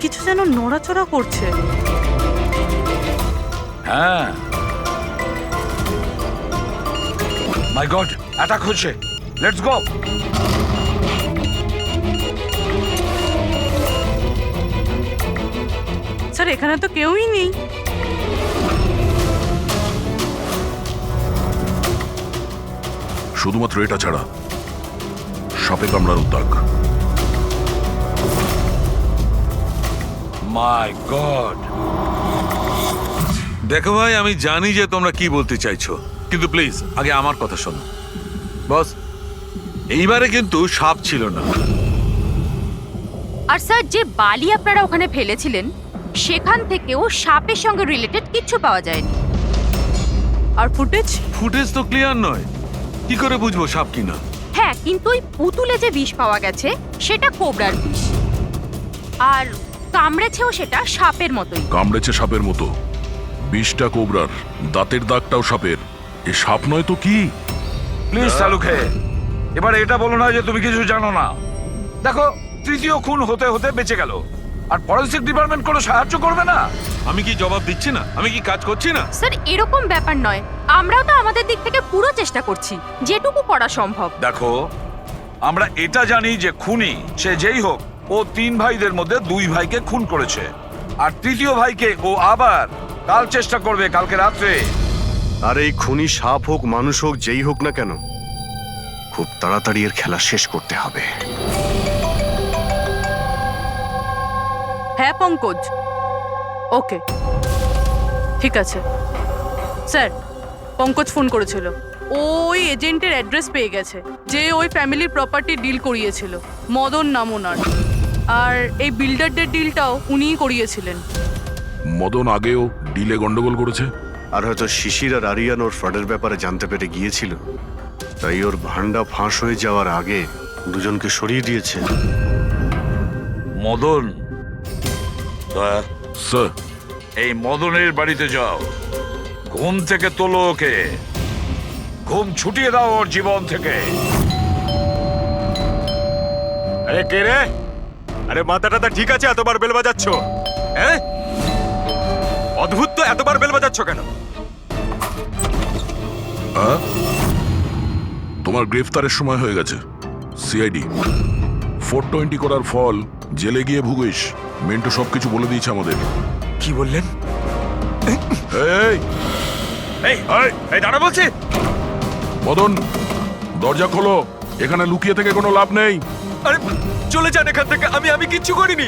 কিছু যেন নড়াচড়া করছে। হ্যাঁ, মাই গড, অ্যাটাক হচ্ছে। Let's go. স্যার, এখানে তো কেউই নেই। শুধুমাত্র এটা ছাড়া সাপে কামড়ার উদ্যোগ। মাই গড। দেখো ভাই, আমি জানি যে তোমরা কি বলতে চাইছো, কিন্তু প্লিজ আগে আমার কথা শোনো। বস, এইবারে কিন্তু সাপ ছিল না। আর স্যার, যে বালি আপনারা ওখানে ফেলেছিলেন সেখান থেকেও সাপের সঙ্গে রিলেটেড কিছু পাওয়া যায়নি। আর ফুটেজ? ফুটেজ তো ক্লিয়ার নয়, কি করে বুঝবো সাপ কিনা? হ্যাঁ, কিন্তু ওই পুতুলে যে বিষ পাওয়া গেছে সেটা কোবরার বিষ, আর কামড়েছেও সেটা সাপের মতোই। কামড়েছে সাপের মতো, বিষটা কোবরার, দাঁতের দাগটাও সাপের। এ সাপ নয় তো কি? প্লিজ চালুকে, এবার এটা বলো না যে তুমি কিছু জানো না। দেখো, তৃতীয় খুন হতে হতে বেঁচে গেল, আর ফরেনসিক ডিপার্টমেন্ট কোনো সাহায্য করবে না। আমি কি জবাব দিচ্ছি না? আমি কি কাজ করছি না? স্যার, এরকম ব্যাপার নয়, আমরাও তো আমাদের দিক থেকে পুরো চেষ্টা করছি যেটুকু করা সম্ভব। দেখো, আমরা এটা জানি যে খুনি সে যেই হোক, ও তিন ভাইদের মধ্যে দুই ভাইকে খুন করেছে, আর তৃতীয় ভাইকে ও আবার কাল চেষ্টা করবে, কালকে রাত্রে। আর এই খুনি সাপ হোক মানুষ হোক যেই হোক না কেন, খুব তাড়াতাড়ি এর খেলা শেষ করতে হবে। হ্যাঁ পঙ্কজ, ওকে, ঠিক আছে। স্যার, পঙ্কজ ফোন করেছিল, ওই এজেন্টের অ্যাড্রেস পেয়ে গেছে যে ওই ফ্যামিলির প্রপার্টি ডিল করিয়েছিল। মদন নাম ওনার, আর এই বিল্ডারদের ডিলটাও উনিই করিয়েছিলেন। মদন আগেও ডিলে গন্ডগোল করেছে। আর হয়তো শিশির আর আরিয়ান ওর ফ্রডের ব্যাপারে জানতে পেরে গিয়েছিল, তাই ওর ভান্ডা ফাঁস হয়ে যাওয়ার আগে দুজনকে সরিয়ে দিয়েছে। মদন, স্যার, এই মদনের বাড়িতে যাও, ঘুম থেকে তোলো ওকে, ঘুম ছুটিয়ে দাও ওর জীবন থেকে। আরে কে রে? আরে মাথাটা ঠিক আছে, এতবার বেল বাজাচ্ছ? হ্যাঁ, অদ্ভুত তো, এতবার বেল বাজাচ্ছ কেন? তোমার গ্রেফতারের সময় হয়ে গেছে। সিআইডি 420 করার ফল জেলে গিয়ে ভুগিস। মেন্টু সবকিছু বলে দিয়েছে আমাদের। কি বললেন? এই এই এই দাঁড়া বলছি। মদন, দরজা খোলো। এখানে লুকিয়ে থেকে কোনো লাভ নেই। আরে চলে যান এখান থেকে, আমি কিচ্ছু করিনি।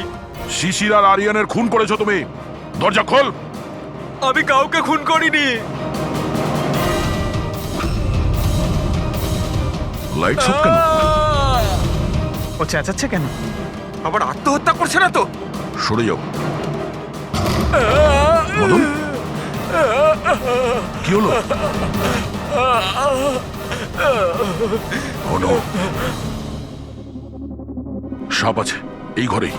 শিশির আর আরিয়ানের খুন করেছো তুমি। দরজা খোল। আমি কাউকে খুন করিনি। লাইট সব কেন? ও চেঁচাচ্ছে কেন? আবার আত্মহত্যা করছে না তো? সরে যাও। মদন, কি হলো? Oh no! সাপ আছে এই ঘরেই।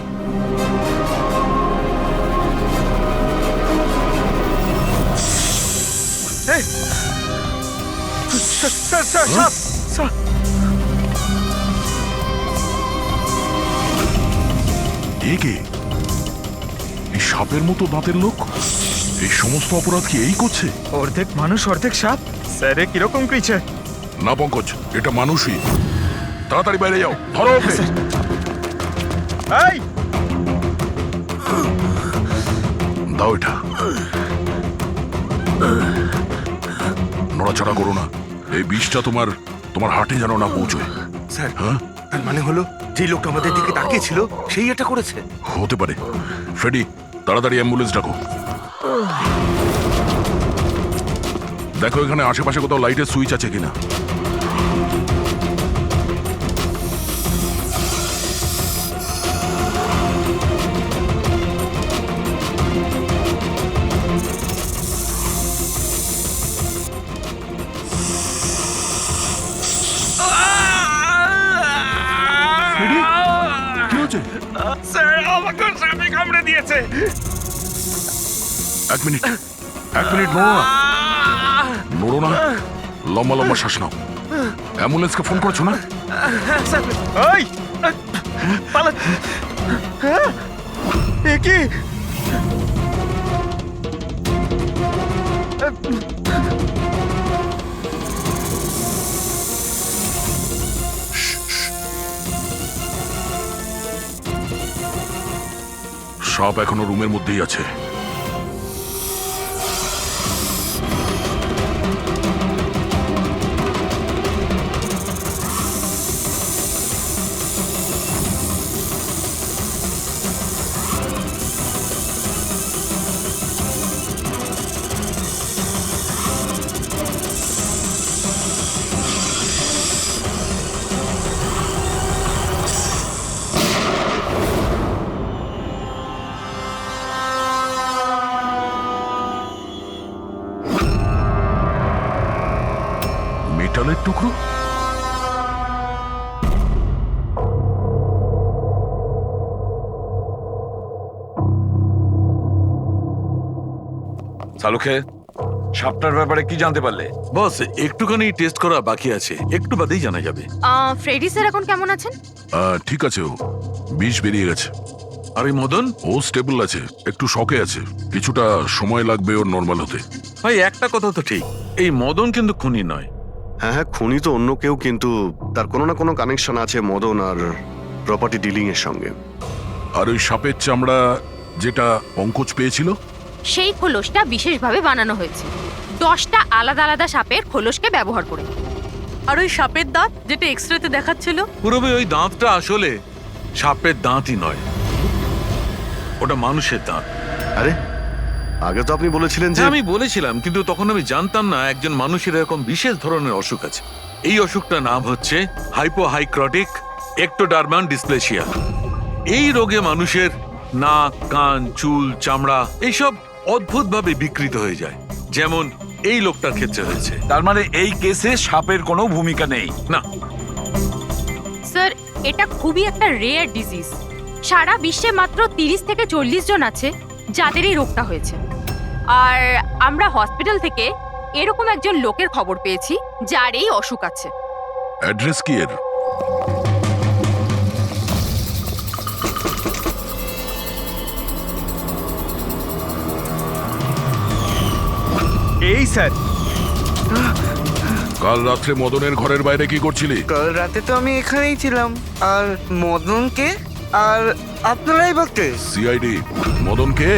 এ কে? এই সাপের মতো দাঁতের লোক এই সমস্ত অপরাধ কি এই করছে? অর্ধেক মানুষ অর্ধেক সাপ। স্যার কিরকম ক্রিচার? না পঙ্কজ, এটা মানুষই। তাড়াতাড়ি বাইরে যাও, ধরো ওকে। এই দাও এটা। নড়াচড়া করো না। এই বিষটা তোমার হার্টে যেন না পৌঁছয়। স্যার, হ্যাঁ, তার মানে হলো যে লোকটা আমাদের দিকে তাকিয়ে ছিল সেই এটা করেছে। হতে পারে। ফ্রেডি, তাড়াতাড়ি অ্যাম্বুলেন্স ডাকো। দেখো এখানে আশেপাশে কোথাও লাইটের সুইচ আছে কিনা। কি হচ্ছে? স্যার, আমাকে সাপে কামড়ে দিয়েছে। এক মিনিট নড়ো না। নড়ো না, লম্বা লম্বা শ্বাস নাও। অ্যাম্বুলেন্সকে ফোন করেছো না? এই পালা। এ কি? সাপ এখনো রুমের মধ্যেই আছে। মেটালের টুকরো? সালুখে, সাপটার ব্যাপারে কি জানতে পারলে? বস, একটুখানি টেস্ট করা বাকি আছে, একটু বাদেই জানা যাবে। ফ্রেডি স্যার এখন কেমন আছেন? ঠিক আছে, ও বিষ বেরিয়ে গেছে। আর এই মদন? ও স্টেবল আছে, একটু শকে আছে। কিছুটা সময় লাগবে ওর নর্মাল হতে। ভাই, একটা কথা তো ঠিক, এই মদন কিন্তু খুনি নয়। হ্যাঁ, খুনি তো অন্য কেউ, কিন্তু তার কোনো না কোনো কানেকশন আছে মদন আর প্রপার্টি ডিলিং এর সঙ্গে। আর ওই সাপের চামড়া যেটা পঙ্কজ পেয়েছিল, সেই খোলসটা বিশেষভাবে বানানো হয়েছে 10টা আলাদা আলাদা সাপের খোলসকে ব্যবহার করে। আর ওই সাপের দাঁত যেটা এক্সরেতে দেখাচ্ছিল, পুরোপুরি ওই দাঁতটা আসলে সাপের দাঁতই নয়, ওটা মানুষের দাঁত। আরে, আগে তো আপনি বলেছিলেন যে আমি বলেছিলাম, কিন্তু তখন আমি জানতাম না একজন মানুষের এরকম বিশেষ ধরনের অসুখ আছে। এই অসুখটার নাম হচ্ছে হাইপোহাইক্রটিক একটোডার্মান ডিসপ্লেসিয়া। এই রোগে মানুষের নাক, কান, চুল, চামড়া এইসব অদ্ভুতভাবে বিকৃত হয়ে যায়, যেমন এই লোকটার ক্ষেত্রে হয়েছে। তার মানে এই কেসে সাপের কোনো ভূমিকা নেই? না স্যার, এটা খুবই একটা রেয়ার ডিজিজ। সারা বিশ্বে মাত্র 30 থেকে 40 জন আছে যাদের এই রোগটা হয়েছে। আর আমরা হসপিটাল থেকে এরকম একজন লোকের খবর পেয়েছি যার এই অসুখ আছে। অ্যাড্রেস কি এর? এই স্যার, কাল রাত্রে মদনের ঘরের বাইরে কি করছিলি? কাল রাতে তো আমি এখানেই ছিলাম। আর মদনকে আর আপনারাই বলতে সিআইডি মদনকে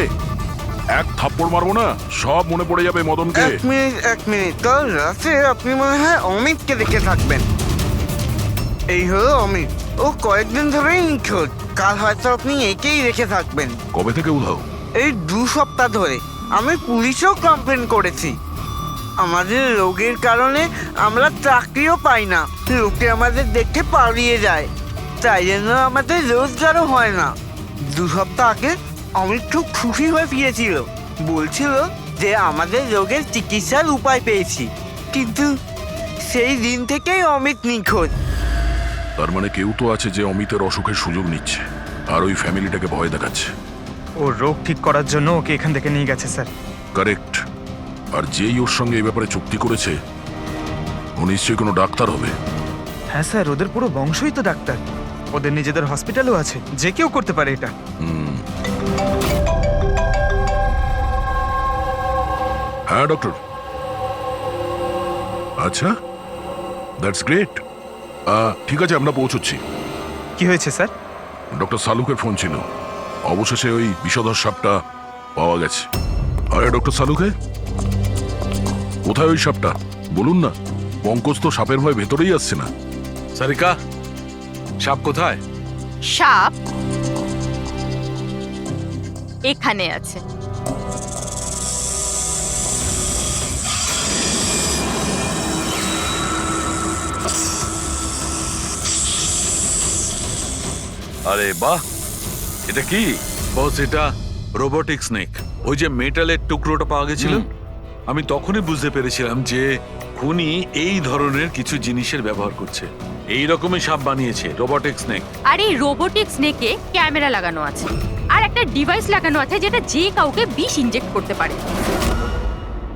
এক থাপ্পড় মারবো না, সব মনে পড়ে যাবে মদনকে। এক মিনিট কাল রাতে আপনি মনে হয় অমিতকে দেখে থাকবেন। এই হলো অমিত, ও কয়েকদিন ধরেই নিখোঁজ। কাল হয়তো আপনি একেই রেখে থাকবেন। কবে থেকে উধাও? এই 2 সপ্তাহ ধরে। আমি পুলিশেও কমপ্লেন করেছি। আমাদের রোগের কারণে আমরা চাকরিও পাই না, লোকে আমাদের দেখে পালিয়ে যায়, তাই জন্য আমাদের রোজগারও হয় না। 2 সপ্তাহ আগে অমিত খুব খুশি হয়ে ফিরেছিল, বলছিল যে আমাদের রোগের চিকিৎসার উপায় পেয়েছি। কিন্তু সেই দিন থেকেই অমিত নিখোঁজ। তার মানে কেউ তো আছে যে অমিতের অসুখের সুযোগ নিচ্ছে আর ওই ফ্যামিলিটাকে ভয় দেখাচ্ছে। ও রোগ ঠিক করার জন্য ওকে এখান থেকে নিয়ে গেছে স্যার। কারেক্ট। আর যেই ওর সঙ্গে এই ব্যাপারে চুক্তি করেছে ও নিশ্চয়ই কোনো ডাক্তার হবে। হ্যাঁ স্যার, ওদের পুরো বংশই তো ডাক্তার। ওদের নিজেদের হসপিটালও আছে, যে কেউ করতে পারে এটা। হ্যাঁ ডক্টর। আচ্ছা, দ্যাটস গ্রেট। ঠিক আছে, আমরা পৌঁছচ্ছি। কি হয়েছে স্যার? ডক্টর সালুকের ফোন ছিল, অবশেষে ওই বিষধর সাপটা পাওয়া গেছে। আরে ডক্টর সালুকে, কোথায় ওই সাপটা বলুন না? পঙ্কজ তো সাপের ভয় ভেতরেই আসছে না। সারিকা, সাপ কোথায়? সাপ এখানে আছে। আরে বাহ, এটা কি? বস, এটা রোবোটিক স্নেক। ওই যে মেটালের টুকরোটা পাওয়া গেছিল, আমি তখনই বুঝতে পেরেছিলাম যে খুনি এই ধরনের কিছু জিনিসের ব্যবহার করছে। এই রকমই সাপ বানিয়েছে রোবোটিক স্নেক। আর এই রোবোটিক স্নেকে ক্যামেরা লাগানো আছে আর একটা ডিভাইস লাগানো আছে যেটা যে কাউকে বিষ ইনজেক্ট করতে পারে।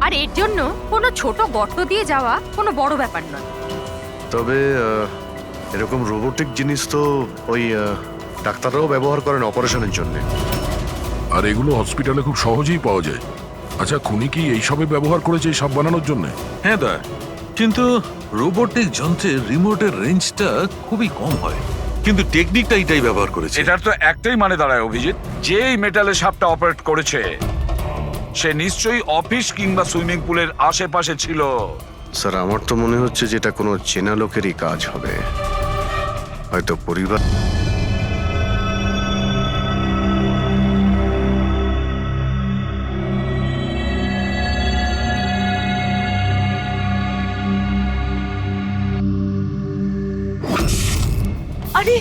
আর এর জন্য কোনো ছোট গর্ত দিয়ে যাওয়া কোনো বড় ব্যাপার নয়। তবে এরকম রোবোটিক জিনিস তো ওই ডাক্তাররাও ব্যবহার করেন অপারেশনের জন্য। আর এগুলো হসপিটালে খুব সহজেই পাওয়া যায়। আচ্ছা, খুনি কি এইসবে ব্যবহার করেছে এই সাপ বানানোর জন্য? হ্যাঁ দা, কিন্তু রোবোটিক যন্ত্রের রিমোটের রেঞ্জটা খুবই কম হয়, কিন্তু টেকনিকটা এটাই ব্যবহার করেছে। এটার তো একটাই মানে দাঁড়ায় অভিজিৎ, যে এই মেটালের সাপটা অপারেট করেছে সে নিশ্চয়ই অফিস কিংবা সুইমিং পুলের আশেপাশে ছিল। স্যার, আমার তো মনে হচ্ছে যে এটা কোনো চেনা লোকেরই কাজ হবে, হয়তো পরিবার। আরে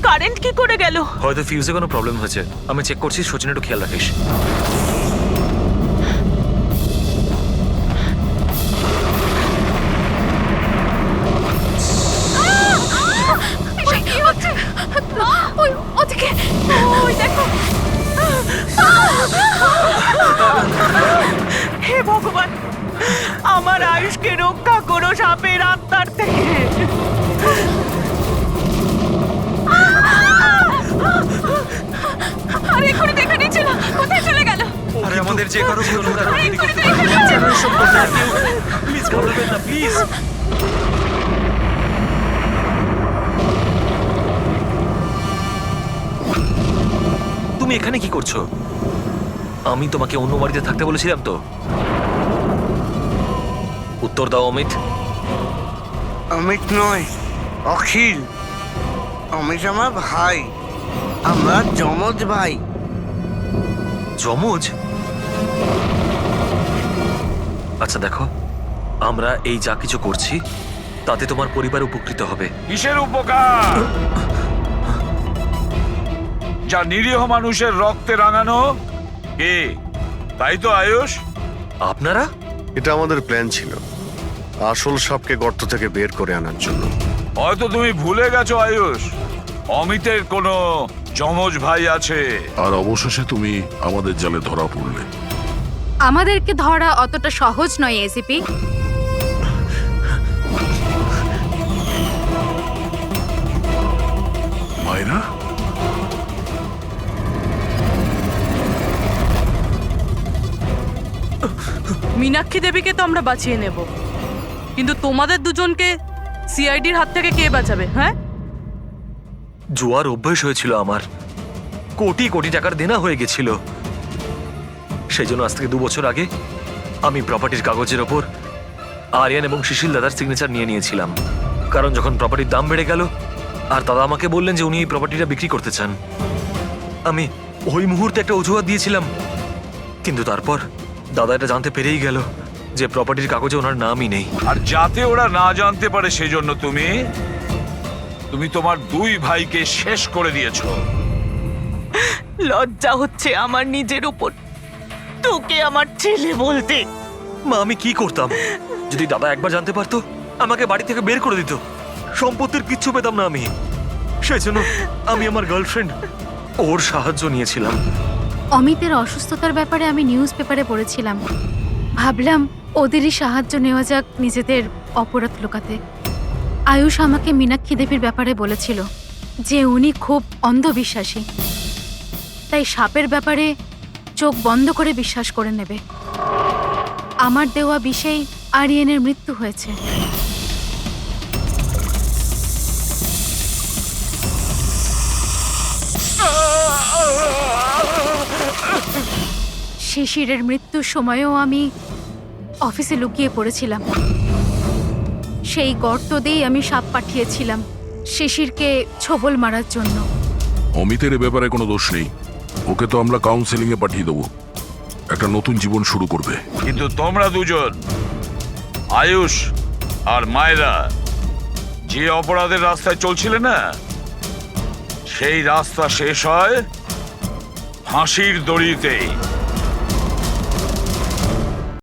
কারেন্ট কি করে গেল? হয়তো ফিউজে কোনো প্রবলেম হয়েছে। আমি চেক করছি, সচিন একটু খেয়াল রাখিস। হে ভগবান, আমার আয়ুষকে রক্ষা করো সাপের আত্মার থেকে। আরে এখনই দেখা নিচ্ছে না, কোথায় চলে গেল? আরে আমাদের যে কারো ভুল হতে পারে, প্লিজ ঘাবড়াবেন না, প্লিজ। তুমি এখানে কি করছো? আমি তোমাকে অন্য বাড়িতে থাকতে বলেছিলাম তো। উত্তর দাও অমিত। অমিত নয়, অখিল। অমিত আমার ভাই, আমরা যমজ ভাই। যমজ? আচ্ছা দেখো, আমরা এই যা কিছু করছি তাতে তোমার পরিবার উপকৃত হবে। কিসের উপকার? যা নিরীহ মানুষের রক্তে রাঙানো। কে? তাই তো আয়ুষ? আপনারা? এটা আমাদের প্ল্যান ছিল, আসল সাপকে গর্ত থেকে বের করে আনার জন্য। হয়তো তুমি ভুলে গেছো আয়ুষ, অমিতের কোনো যমজ ভাই আছে। আর অবশেষে তুমি আমাদের জালে ধরা পড়লে। আমাদেরকে ধরা অতটা সহজ নয় এসিপি। মায়েরা, মীনাক্ষী দেবীকে তো আমরা বাঁচিয়ে নেব, কিন্তু তোমাদের দুজনকে সিআইডির হাত থেকে কে বাঁচাবে? হ্যাঁ, জুয়ার অভ্যেস হয়েছিল আমার, কোটি কোটি টাকার দেনা হয়ে গেছিল। সেই জন্য আজ থেকে 2 বছর আগে আমি প্রপার্টির কাগজের ওপর আরিয়ান এবং সুশীল দাদার সিগনেচার নিয়ে নিয়েছিলাম। কারণ যখন প্রপার্টির দাম বেড়ে গেল আর দাদা আমাকে বললেন যে উনি এই প্রপার্টিটা বিক্রি করতে চান, আমি ওই মুহূর্তে একটা অজুহাত দিয়েছিলাম। কিন্তু তারপর দাদা এটা জানতে পেরেই গেল যে প্রপার্টির কাগজে ওনার নামই নেই। আর যাতে ওরা না জানতে পারে সেই জন্য তুমি তোমার 2 ভাইকে শেষ করে দিয়েছো। লজ্জা হচ্ছে আমার নিজের উপর, তোকে আমার ছেলে বলতে। মা, আমি কি করতাম? যদি দাদা একবার জানতে পারতো আমাকে বাড়ি থেকে বের করে দিত, সম্পত্তির কিচ্ছু পেতাম না আমি। সেই জন্য আমি আমার গার্লফ্রেন্ড ওর সাহায্য নিয়েছিলাম। অমিতের অসুস্থতার ব্যাপারে আমি নিউজ পেপারে পড়েছিলাম, ভাবলাম ওদেরই সাহায্য নেওয়া যাক নিজেদের অপরাধ লুকাতে। আয়ুষ আমাকে মীনাক্ষী দেবীর ব্যাপারে বলেছিল যে উনি খুব অন্ধবিশ্বাসী, তাই সাপের ব্যাপারে চোখ বন্ধ করে বিশ্বাস করে নেবে। আমার দেওয়া বিষেই আরিয়ানের মৃত্যু হয়েছে। শিশিরের মৃত্যুর সময়ও আমি অফিসে লুকিয়ে পড়েছিলাম। সেই গর্ত দিয়েই আমি সাপ পাঠিয়েছিলাম শিশিরকে ছোবল মারার জন্য। অমিতের এ ব্যাপারে কোনো দোষ নেই, ওকে তো আমরা কাউন্সেলিং এ পাঠিয়ে দেবো, একটা নতুন জীবন শুরু করবে। কিন্তু তোমরা দুজন, আয়ুষ আর মায়রা, যে অপরাধের রাস্তায় চলছিলে না, সেই রাস্তা শেষ হয় ফাঁসির দড়িতেই।